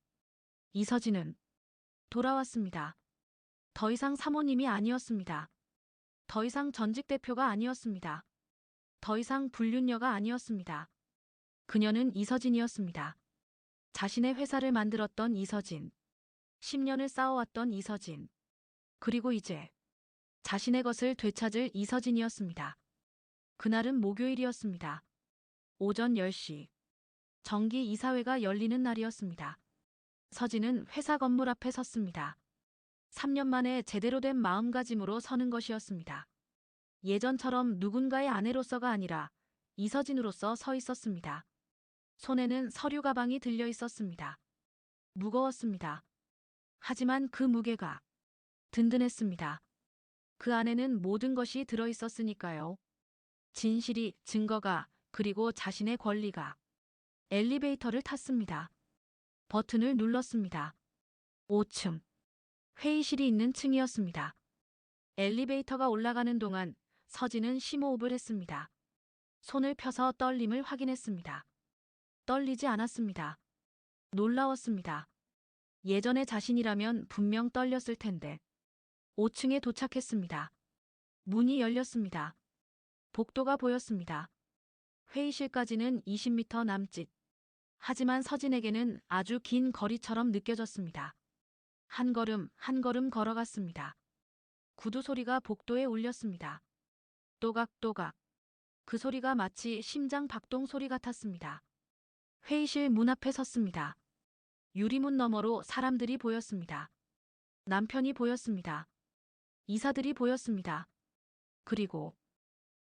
이서진은 돌아왔습니다. 더 이상 사모님이 아니었습니다. 더 이상 전직 대표가 아니었습니다. 더 이상 불륜녀가 아니었습니다. 그녀는 이서진이었습니다. 자신의 회사를 만들었던 이서진. 10년을 쌓아왔던 이서진. 그리고 이제 자신의 것을 되찾을 이서진이었습니다. 그날은 목요일이었습니다. 오전 10시. 정기 이사회가 열리는 날이었습니다. 서진은 회사 건물 앞에 섰습니다. 3년 만에 제대로 된 마음가짐으로 서는 것이었습니다. 예전처럼 누군가의 아내로서가 아니라 이서진으로서 서 있었습니다. 손에는 서류 가방이 들려 있었습니다. 무거웠습니다. 하지만 그 무게가 든든했습니다. 그 안에는 모든 것이 들어 있었으니까요. 진실이, 증거가, 그리고 자신의 권리가. 엘리베이터를 탔습니다. 버튼을 눌렀습니다. 5층. 회의실이 있는 층이었습니다. 엘리베이터가 올라가는 동안 서진은 심호흡을 했습니다. 손을 펴서 떨림을 확인했습니다. 떨리지 않았습니다. 놀라웠습니다. 예전의 자신이라면 분명 떨렸을 텐데. 5층에 도착했습니다. 문이 열렸습니다. 복도가 보였습니다. 회의실까지는 20m 남짓. 하지만 서진에게는 아주 긴 거리처럼 느껴졌습니다. 한 걸음 한 걸음 걸어갔습니다. 구두 소리가 복도에 울렸습니다. 또각또각. 그 소리가 마치 심장 박동 소리 같았습니다. 회의실 문 앞에 섰습니다. 유리문 너머로 사람들이 보였습니다. 남편이 보였습니다. 이사들이 보였습니다. 그리고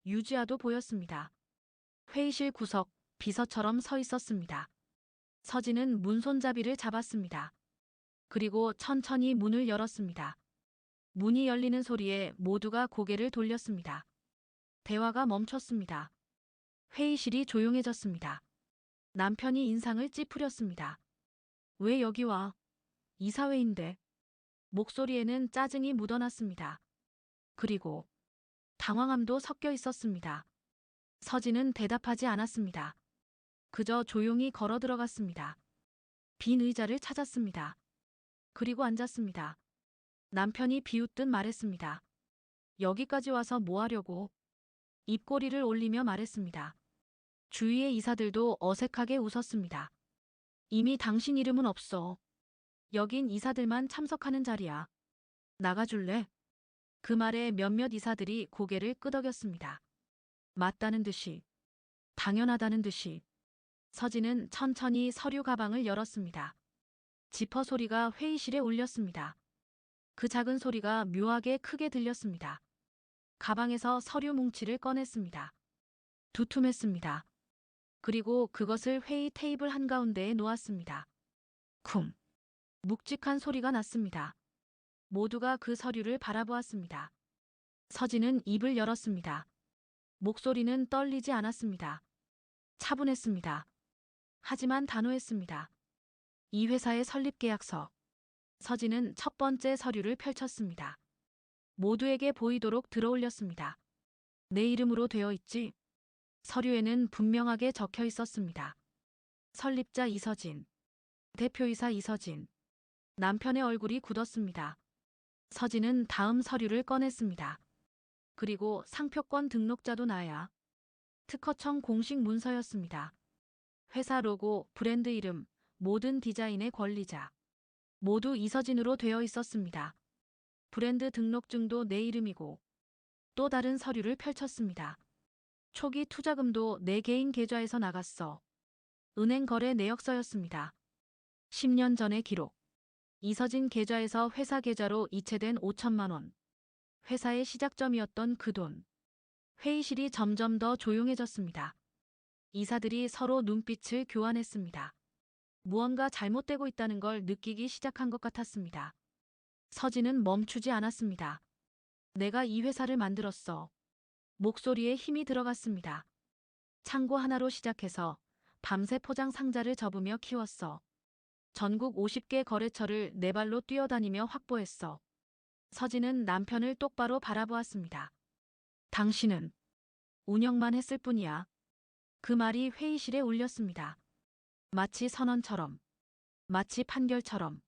유지아도 보였습니다. 회의실 구석, 비서처럼 서 있었습니다. 서진은 문 손잡이를 잡았습니다. 그리고 천천히 문을 열었습니다. 문이 열리는 소리에 모두가 고개를 돌렸습니다. 대화가 멈췄습니다. 회의실이 조용해졌습니다. 남편이 인상을 찌푸렸습니다. 왜 여기 와? 이사회인데. 목소리에는 짜증이 묻어났습니다. 그리고 당황함도 섞여 있었습니다. 서진은 대답하지 않았습니다. 그저 조용히 걸어 들어갔습니다. 빈 의자를 찾았습니다. 그리고 앉았습니다. 남편이 비웃듯 말했습니다. 여기까지 와서 뭐 하려고? 입꼬리를 올리며 말했습니다. 주위의 이사들도 어색하게 웃었습니다. 이미 당신 이름은 없어. 여긴 이사들만 참석하는 자리야. 나가줄래? 그 말에 몇몇 이사들이 고개를 끄덕였습니다. 맞다는 듯이, 당연하다는 듯이. 서진은 천천히 서류 가방을 열었습니다. 지퍼 소리가 회의실에 울렸습니다. 그 작은 소리가 묘하게 크게 들렸습니다. 가방에서 서류 뭉치를 꺼냈습니다. 두툼했습니다. 그리고 그것을 회의 테이블 한가운데에 놓았습니다. 쿵. 묵직한 소리가 났습니다. 모두가 그 서류를 바라보았습니다. 서진은 입을 열었습니다. 목소리는 떨리지 않았습니다. 차분했습니다. 하지만 단호했습니다. 이 회사의 설립 계약서. 서진은 첫 번째 서류를 펼쳤습니다. 모두에게 보이도록 들어올렸습니다. 내 이름으로 되어 있지? 서류에는 분명하게 적혀 있었습니다. 설립자 이서진, 대표이사 이서진. 남편의 얼굴이 굳었습니다. 서진은 다음 서류를 꺼냈습니다. 그리고 상표권 등록자도 나야. 특허청 공식 문서였습니다. 회사 로고, 브랜드 이름, 모든 디자인의 권리자. 모두 이서진으로 되어 있었습니다. 브랜드 등록증도 내 이름이고 또 다른 서류를 펼쳤습니다. 초기 투자금도 내 개인 계좌에서 나갔어. 은행 거래 내역서였습니다. 10년 전의 기록. 이서진 계좌에서 회사 계좌로 이체된 5천만 원. 회사의 시작점이었던 그 돈. 회의실이 점점 더 조용해졌습니다. 이사들이 서로 눈빛을 교환했습니다. 무언가 잘못되고 있다는 걸 느끼기 시작한 것 같았습니다. 서진은 멈추지 않았습니다. 내가 이 회사를 만들었어. 목소리에 힘이 들어갔습니다. 창고 하나로 시작해서 밤새 포장 상자를 접으며 키웠어. 전국 50개 거래처를 네 발로 뛰어다니며 확보했어. 서진은 남편을 똑바로 바라보았습니다. 당신은 운영만 했을 뿐이야. 그 말이 회의실에 울렸습니다. 마치 선언처럼, 마치 판결처럼.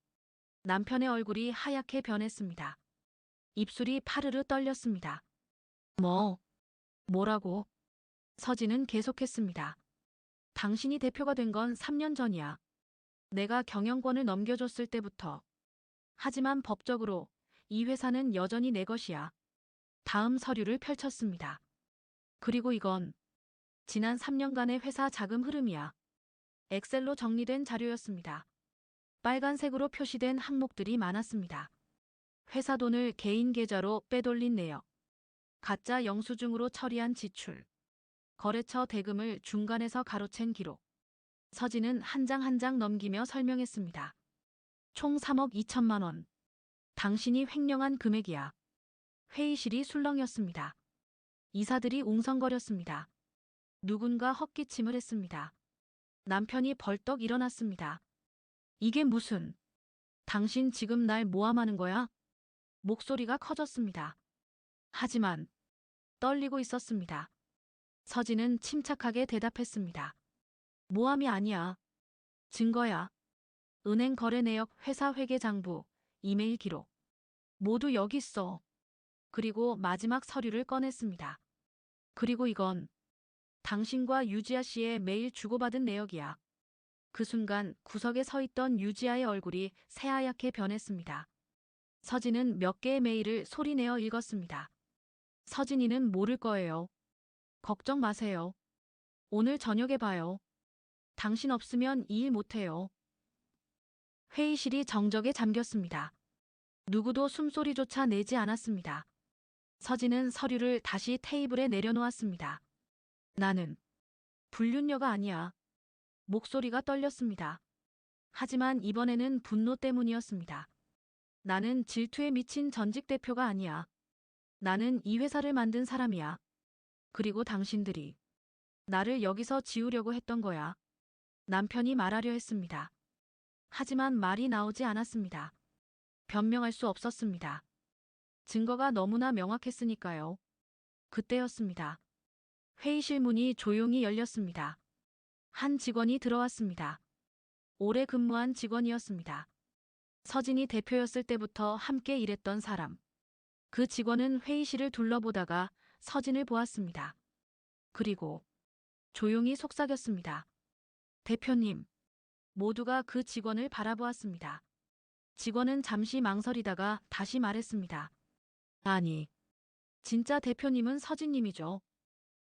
남편의 얼굴이 하얗게 변했습니다. 입술이 파르르 떨렸습니다. 뭐라고? 서진은 계속했습니다. 당신이 대표가 된 건 3년 전이야. 내가 경영권을 넘겨줬을 때부터. 하지만 법적으로 이 회사는 여전히 내 것이야. 다음 서류를 펼쳤습니다. 그리고 이건 지난 3년간의 회사 자금 흐름이야. 엑셀로 정리된 자료였습니다. 빨간색으로 표시된 항목들이 많았습니다. 회사 돈을 개인 계좌로 빼돌린 내역. 가짜 영수증으로 처리한 지출. 거래처 대금을 중간에서 가로챈 기록. 서진은 한 장 한 장 넘기며 설명했습니다. 총 3억 2천만 원. 당신이 횡령한 금액이야. 회의실이 술렁였습니다. 이사들이 웅성거렸습니다. 누군가 헛기침을 했습니다. 남편이 벌떡 일어났습니다. 이게 무슨... 당신 지금 날 모함하는 거야? 목소리가 커졌습니다. 하지만 떨리고 있었습니다. 서진은 침착하게 대답했습니다. 모함이 아니야. 증거야. 은행 거래 내역, 회사 회계장부, 이메일 기록. 모두 여기 있어. 그리고 마지막 서류를 꺼냈습니다. 그리고 이건 당신과 유지아 씨의 매일 주고받은 내역이야. 그 순간 구석에 서 있던 유지아의 얼굴이 새하얗게 변했습니다. 서진은 몇 개의 메일을 소리내어 읽었습니다. 서진이는 모를 거예요. 걱정 마세요. 오늘 저녁에 봐요. 당신 없으면 이 일 못해요. 회의실이 정적에 잠겼습니다. 누구도 숨소리조차 내지 않았습니다. 서진은 서류를 다시 테이블에 내려놓았습니다. 나는 불륜녀가 아니야. 목소리가 떨렸습니다. 하지만 이번에는 분노 때문이었습니다. 나는 질투에 미친 전직 대표가 아니야. 나는 이 회사를 만든 사람이야. 그리고 당신들이 나를 여기서 지우려고 했던 거야. 남편이 말하려 했습니다. 하지만 말이 나오지 않았습니다. 변명할 수 없었습니다. 증거가 너무나 명확했으니까요. 그때였습니다. 회의실 문이 조용히 열렸습니다. 한 직원이 들어왔습니다. 오래 근무한 직원이었습니다. 서진이 대표였을 때부터 함께 일했던 사람. 그 직원은 회의실을 둘러보다가 서진을 보았습니다. 그리고 조용히 속삭였습니다. 대표님. 모두가 그 직원을 바라보았습니다. 직원은 잠시 망설이다가 다시 말했습니다. 아니, 진짜 대표님은 서진님이죠.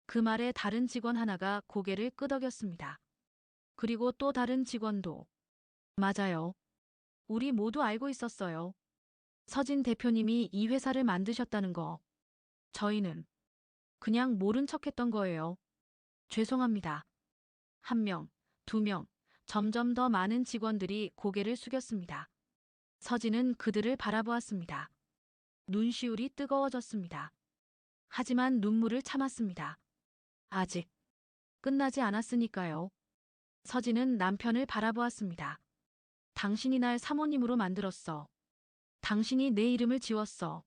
그 말에 다른 직원 하나가 고개를 끄덕였습니다. 그리고 또 다른 직원도. 맞아요. 우리 모두 알고 있었어요. 서진 대표님이 이 회사를 만드셨다는 거. 저희는 그냥 모른 척했던 거예요. 죄송합니다. 한 명, 두 명, 점점 더 많은 직원들이 고개를 숙였습니다. 서진은 그들을 바라보았습니다. 눈시울이 뜨거워졌습니다. 하지만 눈물을 참았습니다. 아직 끝나지 않았으니까요. 서진은 남편을 바라보았습니다. 당신이 날 사모님으로 만들었어. 당신이 내 이름을 지웠어.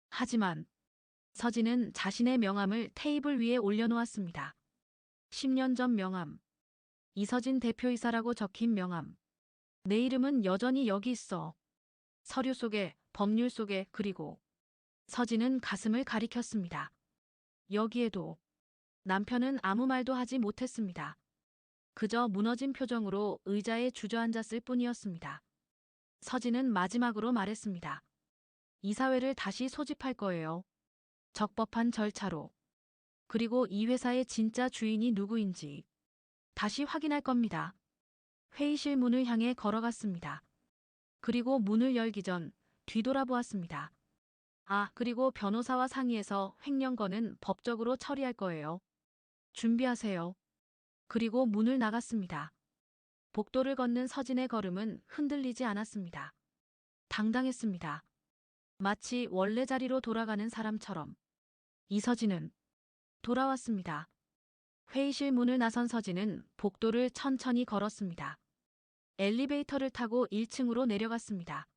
하지만 서진은 자신의 명함을 테이블 위에 올려놓았습니다. 10년 전 명함. 이서진 대표이사라고 적힌 명함. 내 이름은 여전히 여기 있어. 서류 속에, 법률 속에, 그리고 서진은 가슴을 가리켰습니다. 여기에도 남편은 아무 말도 하지 못했습니다. 그저 무너진 표정으로 의자에 주저앉았을 뿐이었습니다. 서진은 마지막으로 말했습니다. 이사회를 다시 소집할 거예요. 적법한 절차로. 그리고 이 회사의 진짜 주인이 누구인지 다시 확인할 겁니다. 회의실 문을 향해 걸어갔습니다. 그리고 문을 열기 전 뒤돌아보았습니다. 그리고 변호사와 상의해서 횡령건은 법적으로 처리할 거예요. 준비하세요. 그리고 문을 나갔습니다. 복도를 걷는 서진의 걸음은 흔들리지 않았습니다. 당당했습니다. 마치 원래 자리로 돌아가는 사람처럼. 이서진은 돌아왔습니다. 회의실 문을 나선 서진은 복도를 천천히 걸었습니다. 엘리베이터를 타고 1층으로 내려갔습니다.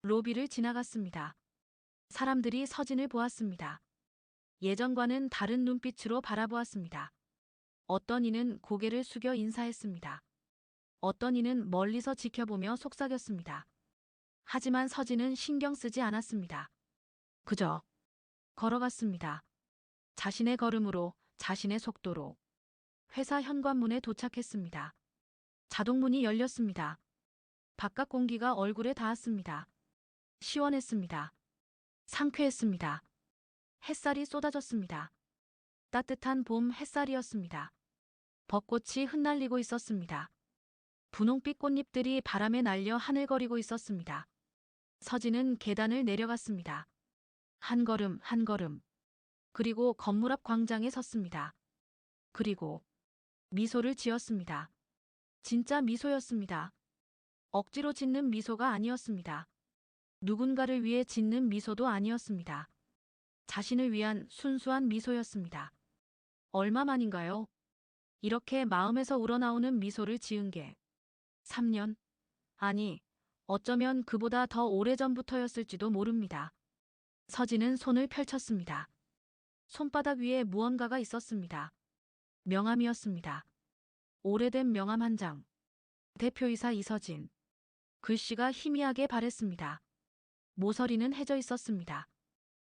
로비를 지나갔습니다. 사람들이 서진을 보았습니다. 예전과는 다른 눈빛으로 바라보았습니다. 어떤 이는 고개를 숙여 인사했습니다. 어떤 이는 멀리서 지켜보며 속삭였습니다. 하지만 서진은 신경 쓰지 않았습니다. 그저 걸어갔습니다. 자신의 걸음으로, 자신의 속도로. 회사 현관문에 도착했습니다. 자동문이 열렸습니다. 바깥 공기가 얼굴에 닿았습니다. 시원했습니다. 상쾌했습니다. 햇살이 쏟아졌습니다. 따뜻한 봄 햇살이었습니다. 벚꽃이 흩날리고 있었습니다. 분홍빛 꽃잎들이 바람에 날려 하늘거리고 있었습니다. 서진은 계단을 내려갔습니다. 한 걸음 한 걸음. 그리고 건물 앞 광장에 섰습니다. 그리고 미소를 지었습니다. 진짜 미소였습니다. 억지로 짓는 미소가 아니었습니다. 누군가를 위해 짓는 미소도 아니었습니다. 자신을 위한 순수한 미소였습니다. 얼마만인가요? 이렇게 마음에서 우러나오는 미소를 지은 게 3년? 아니, 어쩌면 그보다 더 오래전부터였을지도 모릅니다. 서진은 손을 펼쳤습니다. 손바닥 위에 무언가가 있었습니다. 명함이었습니다. 오래된 명함 한 장. 대표이사 이서진. 글씨가 희미하게 바랬습니다. 모서리는 해져 있었습니다.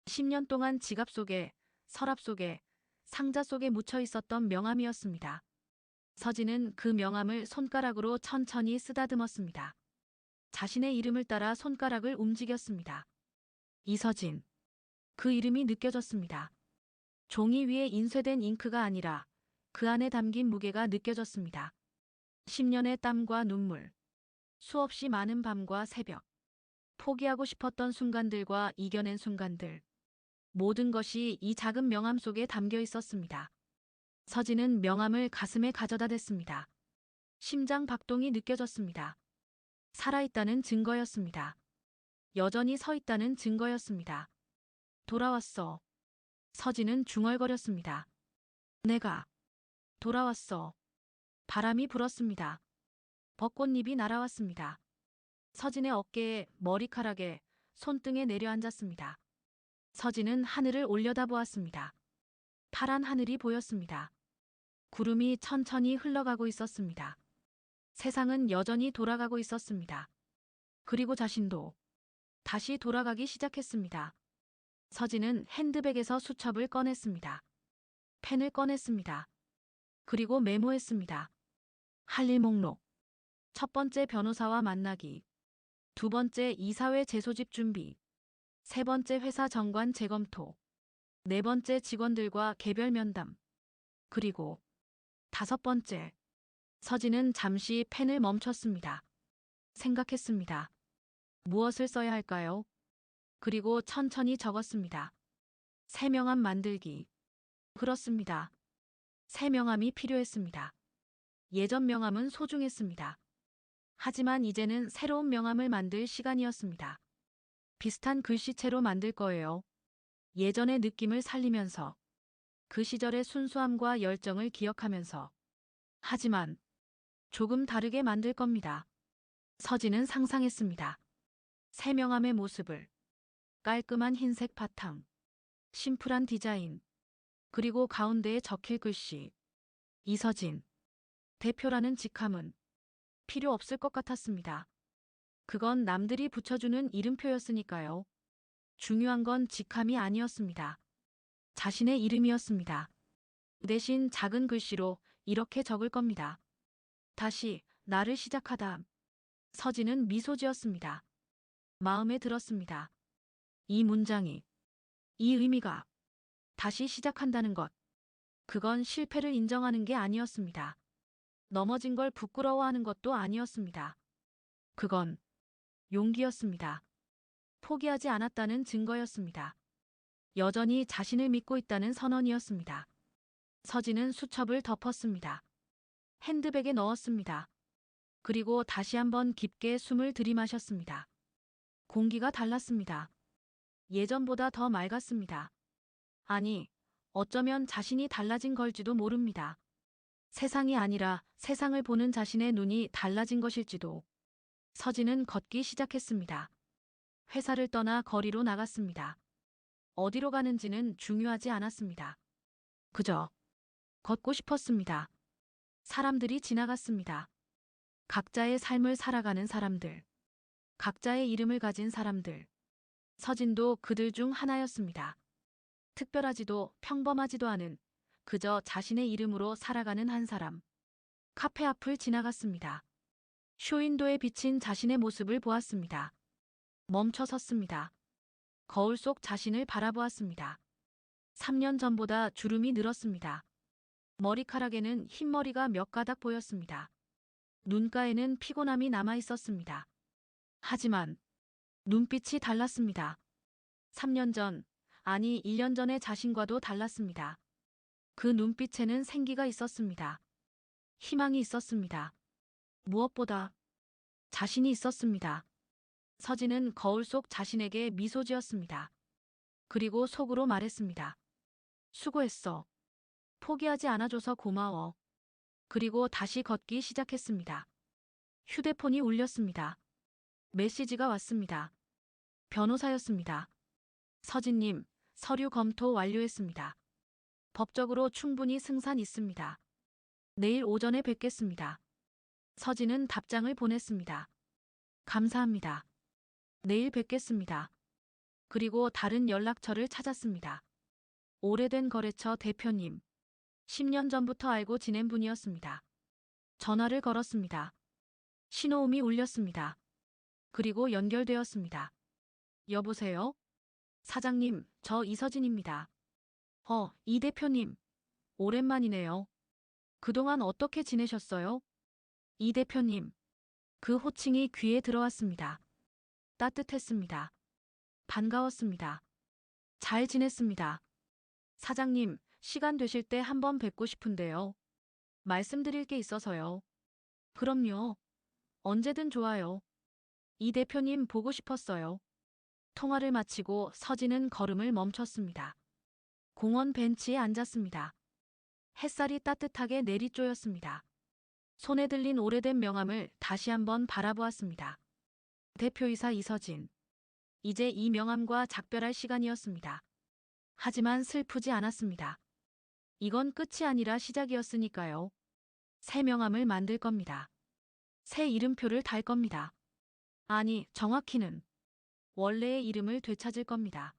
10년 동안 지갑 속에, 서랍 속에, 상자 속에 묻혀 있었던 명함이었습니다. 서진은 그 명함을 손가락으로 천천히 쓰다듬었습니다. 자신의 이름을 따라 손가락을 움직였습니다. 이서진. 그 이름이 느껴졌습니다. 종이 위에 인쇄된 잉크가 아니라 그 안에 담긴 무게가 느껴졌습니다. 10년의 땀과 눈물, 수없이 많은 밤과 새벽, 포기하고 싶었던 순간들과 이겨낸 순간들, 모든 것이 이 작은 명함 속에 담겨 있었습니다. 서진은 명함을 가슴에 가져다 댔습니다. 심장 박동이 느껴졌습니다. 살아있다는 증거였습니다. 여전히 서 있다는 증거였습니다. 돌아왔어. 서진은 중얼거렸습니다. 내가 돌아왔어. 바람이 불었습니다. 벚꽃잎이 날아왔습니다. 서진의 어깨에, 머리카락에, 손등에 내려앉았습니다. 서진은 하늘을 올려다보았습니다. 파란 하늘이 보였습니다. 구름이 천천히 흘러가고 있었습니다. 세상은 여전히 돌아가고 있었습니다. 그리고 자신도 다시 돌아가기 시작했습니다. 서진은 핸드백에서 수첩을 꺼냈습니다. 펜을 꺼냈습니다. 그리고 메모했습니다. 할 일 목록. 첫 번째 변호사와 만나기. 두 번째 이사회 재소집 준비. 세 번째 회사 정관 재검토. 네 번째 직원들과 개별 면담. 그리고 다섯 번째. 서진은 잠시 펜을 멈췄습니다. 생각했습니다. 무엇을 써야 할까요? 그리고 천천히 적었습니다. 새 명함 만들기. 그렇습니다. 새 명함이 필요했습니다. 예전 명함은 소중했습니다. 하지만 이제는 새로운 명함을 만들 시간이었습니다. 비슷한 글씨체로 만들 거예요. 예전의 느낌을 살리면서, 그 시절의 순수함과 열정을 기억하면서. 하지만 조금 다르게 만들 겁니다. 서진은 상상했습니다. 새 명함의 모습을. 깔끔한 흰색 바탕, 심플한 디자인, 그리고 가운데에 적힐 글씨. 이서진. 대표라는 직함은 필요 없을 것 같았습니다. 그건 남들이 붙여주는 이름표였으니까요. 중요한 건 직함이 아니었습니다. 자신의 이름이었습니다. 대신 작은 글씨로 이렇게 적을 겁니다. 다시 나를 시작하다. 서진은 미소 지었습니다. 마음에 들었습니다. 이 문장이, 이 의미가 다시 시작한다는 것. 그건 실패를 인정하는 게 아니었습니다. 넘어진 걸 부끄러워하는 것도 아니었습니다. 그건 용기였습니다. 포기하지 않았다는 증거였습니다. 여전히 자신을 믿고 있다는 선언이었습니다. 서진은 수첩을 덮었습니다. 핸드백에 넣었습니다. 그리고 다시 한번 깊게 숨을 들이마셨습니다. 공기가 달랐습니다. 예전보다 더 맑았습니다. 아니, 어쩌면 자신이 달라진 걸지도 모릅니다. 세상이 아니라 세상을 보는 자신의 눈이 달라진 것일지도. 서진은 걷기 시작했습니다. 회사를 떠나 거리로 나갔습니다. 어디로 가는지는 중요하지 않았습니다. 그저 걷고 싶었습니다. 사람들이 지나갔습니다. 각자의 삶을 살아가는 사람들. 각자의 이름을 가진 사람들. 서진도 그들 중 하나였습니다. 특별하지도 평범하지도 않은, 그저 자신의 이름으로 살아가는 한 사람. 카페 앞을 지나갔습니다. 쇼윈도에 비친 자신의 모습을 보았습니다. 멈춰 섰습니다. 거울 속 자신을 바라보았습니다. 3년 전보다 주름이 늘었습니다. 머리카락에는 흰머리가 몇 가닥 보였습니다. 눈가에는 피곤함이 남아 있었습니다. 하지만 눈빛이 달랐습니다. 3년 전, 아니 1년 전의 자신과도 달랐습니다. 그 눈빛에는 생기가 있었습니다. 희망이 있었습니다. 무엇보다 자신이 있었습니다. 서진은 거울 속 자신에게 미소 지었습니다. 그리고 속으로 말했습니다. 수고했어. 포기하지 않아줘서 고마워. 그리고 다시 걷기 시작했습니다. 휴대폰이 울렸습니다. 메시지가 왔습니다. 변호사였습니다. 서진님, 서류 검토 완료했습니다. 법적으로 충분히 승산 있습니다. 내일 오전에 뵙겠습니다. 서진은 답장을 보냈습니다. 감사합니다. 내일 뵙겠습니다. 그리고 다른 연락처를 찾았습니다. 오래된 거래처 대표님. 10년 전부터 알고 지낸 분이었습니다. 전화를 걸었습니다. 신호음이 울렸습니다. 그리고 연결되었습니다. 여보세요? 사장님, 저 이서진입니다. 이 대표님. 오랜만이네요. 그동안 어떻게 지내셨어요? 이 대표님. 그 호칭이 귀에 들어왔습니다. 따뜻했습니다. 반가웠습니다. 잘 지냈습니다. 사장님, 시간 되실 때 한번 뵙고 싶은데요. 말씀드릴 게 있어서요. 그럼요. 언제든 좋아요. 이 대표님 보고 싶었어요. 통화를 마치고 서진은 걸음을 멈췄습니다. 공원 벤치에 앉았습니다. 햇살이 따뜻하게 내리쬐었습니다. 손에 들린 오래된 명함을 다시 한번 바라보았습니다. 대표이사 이서진. 이제 이 명함과 작별할 시간이었습니다. 하지만 슬프지 않았습니다. 이건 끝이 아니라 시작이었으니까요. 새 명함을 만들 겁니다. 새 이름표를 달 겁니다. 아니, 정확히는 원래의 이름을 되찾을 겁니다.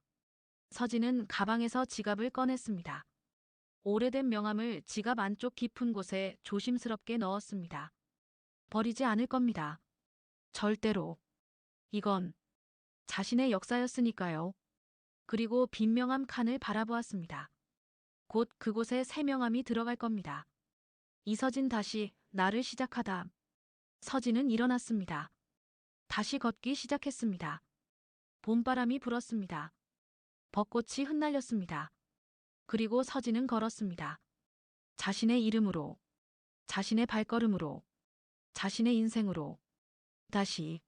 서진은 가방에서 지갑을 꺼냈습니다. 오래된 명함을 지갑 안쪽 깊은 곳에 조심스럽게 넣었습니다. 버리지 않을 겁니다. 절대로. 이건 자신의 역사였으니까요. 그리고 빈 명함 칸을 바라보았습니다. 곧 그곳에 새 명함이 들어갈 겁니다. 이서진 다시 나를 시작하다. 서진은 일어났습니다. 다시 걷기 시작했습니다. 봄바람이 불었습니다. 벚꽃이 흩날렸습니다. 그리고 서진은 걸었습니다. 자신의 이름으로, 자신의 발걸음으로, 자신의 인생으로. 다시